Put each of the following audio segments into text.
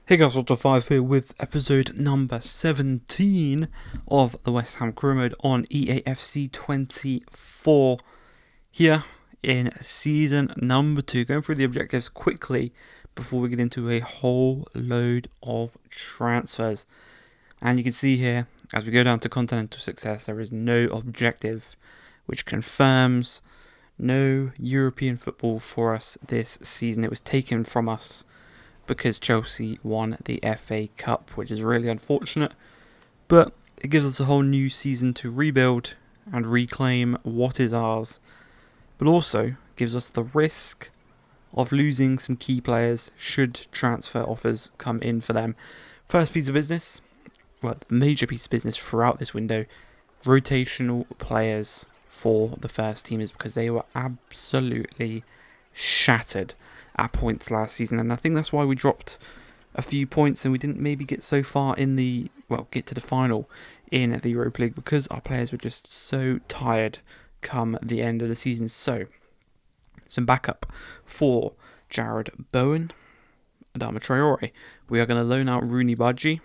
Hey guys, Otto5 here with episode number 17 of the West Ham Career Mode on EAFC 24 here in season number 2. Going through the objectives quickly before we get into a whole load of transfers. And you can see here, as we go down to Continental Success, there is no objective, which confirms no European football for us this season. It was taken from us because Chelsea won the FA Cup, which is really unfortunate, but it gives us a whole new season to rebuild and reclaim what is ours, but also gives us the risk of losing some key players should transfer offers come in for them. First piece of business, well, the major piece of business throughout this window, rotational players for the first teamers, because they were absolutely shattered at points last season, and I think that's why we dropped a few points and we didn't maybe get so far in get to the final in the Europa League, because our players were just so tired come the end of the season. So, some backup for Jared Bowen, Adama Traore. We are going to loan out Rooney Badji,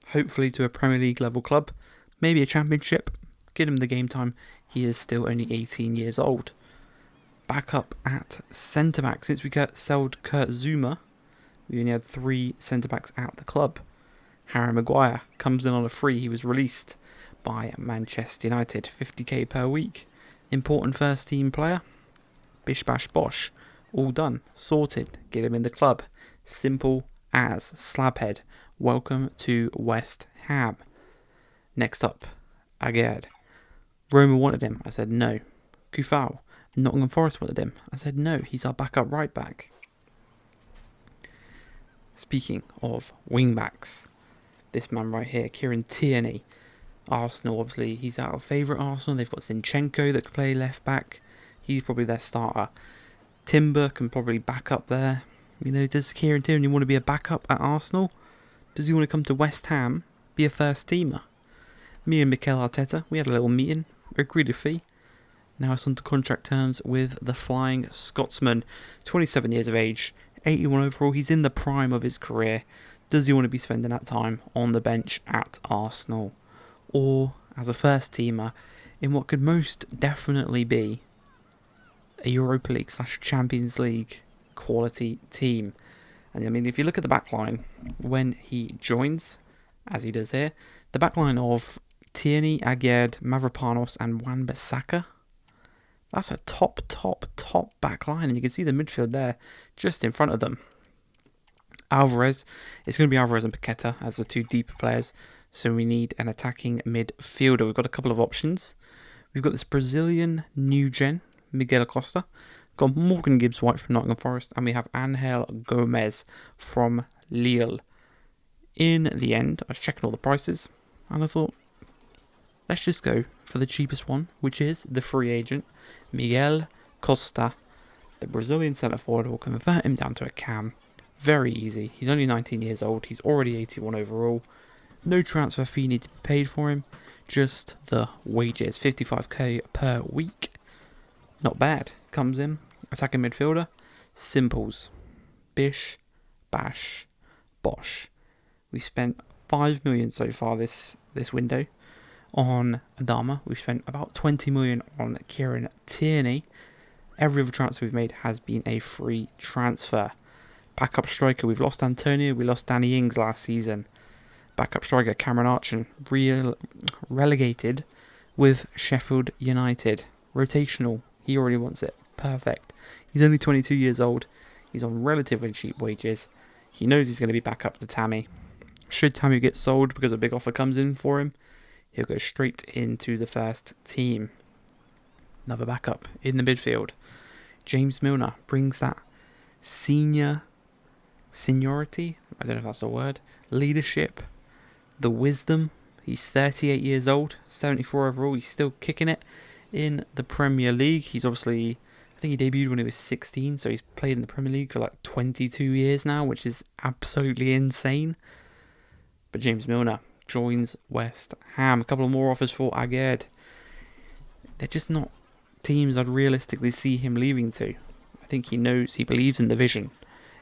hopefully to a Premier League level club, maybe a Championship, get him the game time. He is still only 18 years old. Back up at centre-back. Since we sold Kurt Zouma, we only had 3 centre-backs at the club. Harry Maguire comes in on a free. He was released by Manchester United. 50k per week. Important first-team player. Bish bash bosh. All done. Sorted. Get him in the club. Simple as slabhead. Welcome to West Ham. Next up, Aguerd. Roma wanted him. I said no. Kufau. Nottingham Forest wanted him. I said no, he's our backup right back. Speaking of wing backs, this man right here, Kieran Tierney. Arsenal, obviously, he's our favourite Arsenal. They've got Zinchenko that can play left back. He's probably their starter. Timber can probably back up there. Does Kieran Tierney want to be a backup at Arsenal? Does he want to come to West Ham, be a first teamer? Me and Mikel Arteta, we had a little meeting, agreed a fee. Now it's on to contract terms with the Flying Scotsman. 27 years of age, 81 overall. He's in the prime of his career. Does he want to be spending that time on the bench at Arsenal, or as a first teamer in what could most definitely be a Europa League / Champions League quality team? And if you look at the backline when he joins, as he does here, the backline of Tierney, Aguerd, Mavropanos and Wan-Bissaka, that's a top back line, and you can see the midfield there just in front of them. Alvarez, it's going to be Alvarez and Paqueta as the 2 deeper players, so we need an attacking midfielder. We've got a couple of options. We've got this Brazilian new gen, Miguel Acosta, got Morgan Gibbs-White from Nottingham Forest, and we have Angel Gomez from Lille. In the end, I was checking all the prices, and I thought, let's just go for the cheapest one, which is the free agent, Miguel Costa. The Brazilian centre-forward will convert him down to a cam. Very easy. He's only 19 years old. He's already 81 overall. No transfer fee needs to be paid for him. Just the wages. 55k per week. Not bad. Comes in. Attacking midfielder. Simples. Bish. Bash. Bosh. We spent 5 million so far this window on Adama. We've spent about 20 million on Kieran Tierney. Every other transfer we've made has been a free transfer. Backup striker, we've lost Antonio, we lost Danny Ings last season. Backup striker Cameron Archer relegated with Sheffield United. Rotational, he already wants it. Perfect. He's only 22 years old. He's on relatively cheap wages. He knows he's going to be back up to Tammy. Should Tammy get sold because a big offer comes in for him, he'll go straight into the first team. Another backup in the midfield. James Milner brings that seniority, I don't know if that's a word, leadership, the wisdom. He's 38 years old, 74 overall. He's still kicking it in the Premier League. He's obviously, I think he debuted when he was 16, so he's played in the Premier League for like 22 years now, which is absolutely insane. But James Milner joins West Ham. A couple of more offers for Aguerd. They're just not teams I'd realistically see him leaving to. I think he believes in the vision.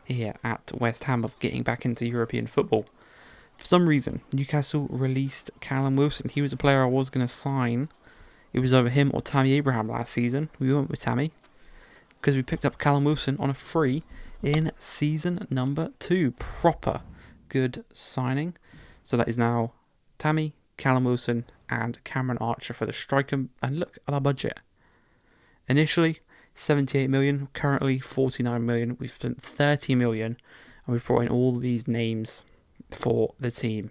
here at West Ham of getting back into European football. For some reason, Newcastle released Callum Wilson. He was a player I was going to sign. It was over him or Tammy Abraham last season. We went with Tammy because we picked up Callum Wilson on a free in season number 2. Proper good signing. So that is now Tammy, Callum Wilson and Cameron Archer for the striker. And look at our budget. Initially 78 million, currently 49 million. We've spent 30 million and we've brought in all these names for the team.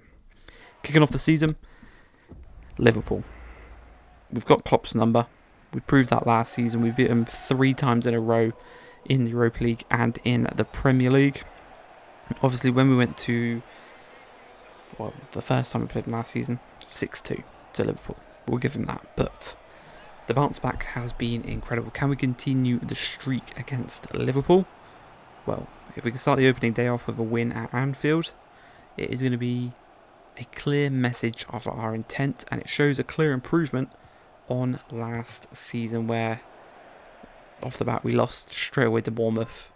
Kicking off the season, Liverpool. We've got Klopp's number. We proved that last season. We beat them 3 times in a row in the Europa League and in the Premier League. Obviously, when we went to, the first time we played them last season, 6-2 to Liverpool. We'll give them that. But the bounce back has been incredible. Can we continue the streak against Liverpool? Well, if we can start the opening day off with a win at Anfield, it is going to be a clear message of our intent, and it shows a clear improvement on last season where off the bat we lost straight away to Bournemouth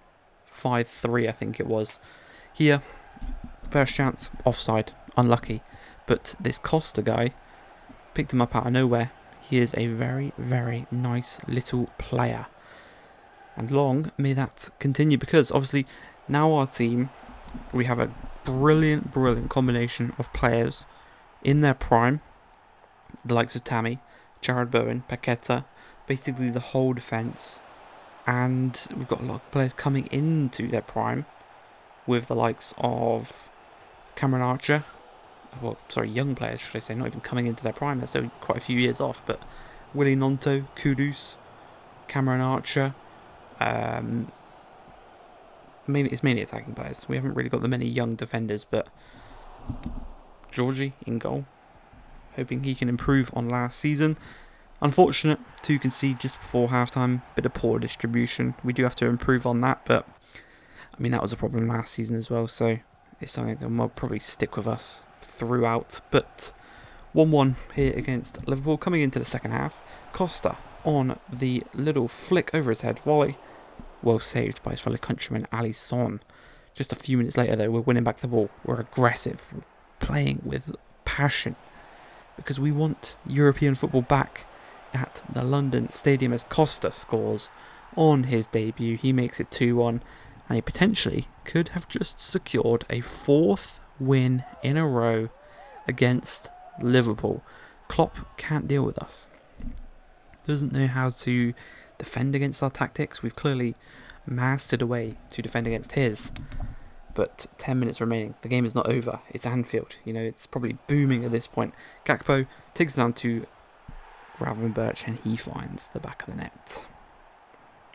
5-3 I think it was. Here, first chance, offside, unlucky, but this Costa guy picked him up out of nowhere. He is a very, very nice little player, and long may that continue, because obviously now our team, we have a brilliant combination of players in their prime, the likes of Tammy, Jared Bowen, Paqueta, basically the whole defence, and we've got a lot of players coming into their prime with the likes of Cameron Archer, young players should I say, not even coming into their prime, they're still quite a few years off, but Willy Gnonto, Kudus, Cameron Archer, it's mainly attacking players. We haven't really got that many young defenders, but Georgie in goal, hoping he can improve on last season. Unfortunate to concede just before halftime, bit of poor distribution. We do have to improve on that, but I mean that was a problem last season as well, so it's something that will probably stick with us throughout. But 1-1 here against Liverpool. Coming into the second half, Costa on the little flick over his head volley, well saved by his fellow countryman Alisson. Just a few minutes later though, we're winning back the ball, we're aggressive, we're playing with passion, because we want European football back at the London Stadium, as Costa scores on his debut. He makes it 2-1, and he potentially could have just secured a 4th win in a row against Liverpool. Klopp can't deal with us. Doesn't know how to defend against our tactics. We've clearly mastered a way to defend against his. But 10 minutes remaining. The game is not over. It's Anfield. It's probably booming at this point. Gakpo takes it down to Gravenberch, and he finds the back of the net.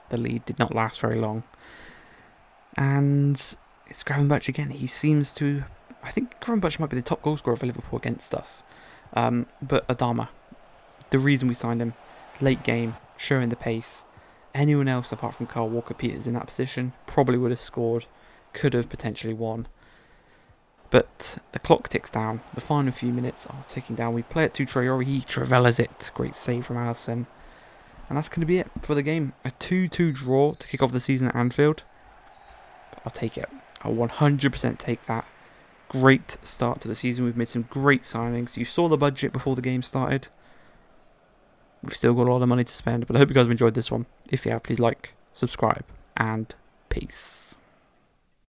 The lead did not last very long. And it's Gravenberch again. He seems to... I think Gravenberch might be the top goal scorer for Liverpool against us. But Adama, the reason we signed him, late game, showing the pace. Anyone else apart from Kyle Walker-Peters in that position probably would have scored. Could have potentially won. But the clock ticks down. The final few minutes are ticking down. We play it to Traore. He Travellas it. Great save from Alisson. And that's going to be it for the game. A 2-2 draw to kick off the season at Anfield. I'll take it. I'll 100% take that. Great start to the season. We've made some great signings. You saw the budget before the game started. We've still got a lot of money to spend. But I hope you guys have enjoyed this one. If you have, please like, subscribe, and peace.